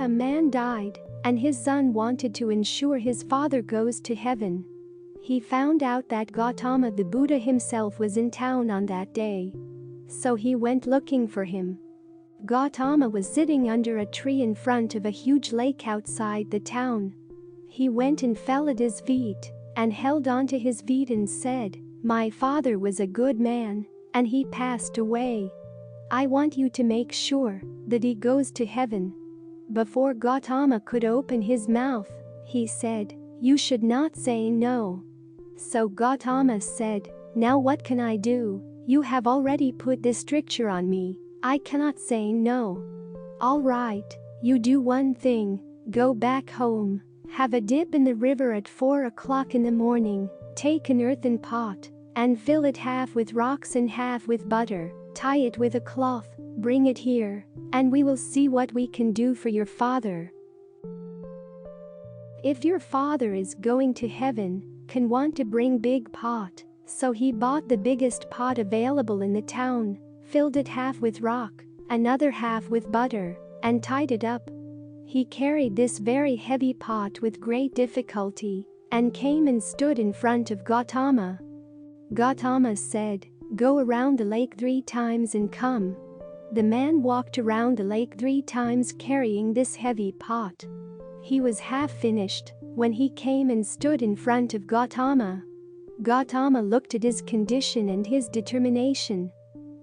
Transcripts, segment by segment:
a man died, and his son wanted to ensure his father goes to heaven. He found out that Gautama the Buddha himself was in town on that day. So he went looking for him. Gautama was sitting under a tree in front of a huge lake outside the town. He went and fell at his feet and held onto his feet and said, "My father was a good man, and he passed away. I want you to make sure that he goes to heaven." Before Gautama could open his mouth, he said, "You should not say no." So Gautama said, "Now what can I do? You have already put this stricture on me. I cannot say no." "All right, you do one thing, go back home, have a dip in the river at 4 o'clock in the morning, take an earthen pot, and fill it half with rocks and half with butter, tie it with a cloth, bring it here, and we will see what we can do for your father. If your father is going to heaven, can want to bring big pot." So he bought the biggest pot available in the town, filled it half with rock, another half with butter, and tied it up. He carried this very heavy pot with great difficulty and came and stood in front of Gautama. Gautama said, "Go around the lake 3 times and come." The man walked around the lake 3 times carrying this heavy pot. He was half finished when he came and stood in front of Gautama. Gautama looked at his condition and his determination.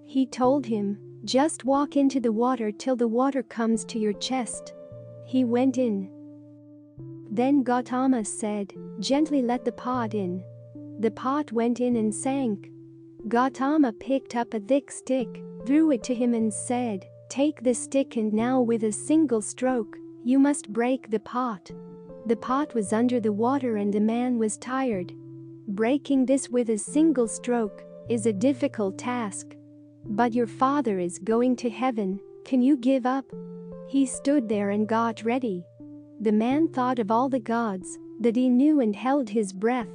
He told him, "Just walk into the water till the water comes to your chest." He went in. Then Gautama said, "Gently let the pot in." The pot went in and sank. Gautama picked up a thick stick, threw it to him and said, "Take this stick and now with a single stroke, you must break the pot." The pot was under the water and the man was tired. Breaking this with a single stroke is a difficult task. "But your father is going to heaven, can you give up?" He stood there and got ready. The man thought of all the gods that he knew and held his breath.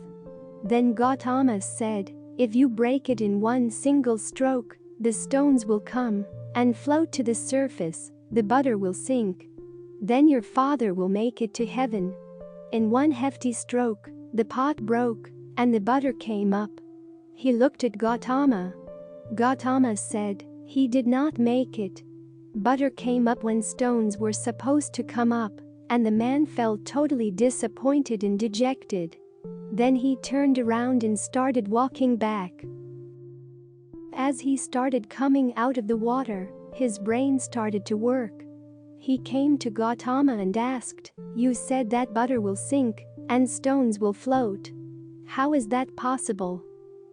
Then Gautama said, "If you break it in one single stroke, the stones will come and float to the surface, the butter will sink. Then your father will make it to heaven." In one hefty stroke, the pot broke and the butter came up. He looked at Gautama. Gautama said, "He did not make it." Butter came up when stones were supposed to come up, and the man felt totally disappointed and dejected. Then he turned around and started walking back. As he started coming out of the water, his brain started to work. He came to Gautama and asked, "You said that butter will sink and stones will float. How is that possible?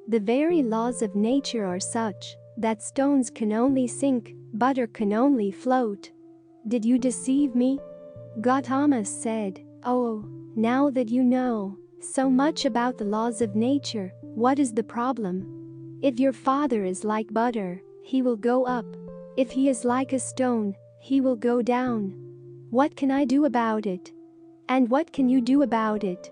The very laws of nature are such that stones can only sink, butter can only float. Did you deceive me?" Gautama said, "Oh, now that you know so much about the laws of nature, what is the problem? If your father is like butter, he will go up. If he is like a stone, he will go down. What can I do about it? And what can you do about it?"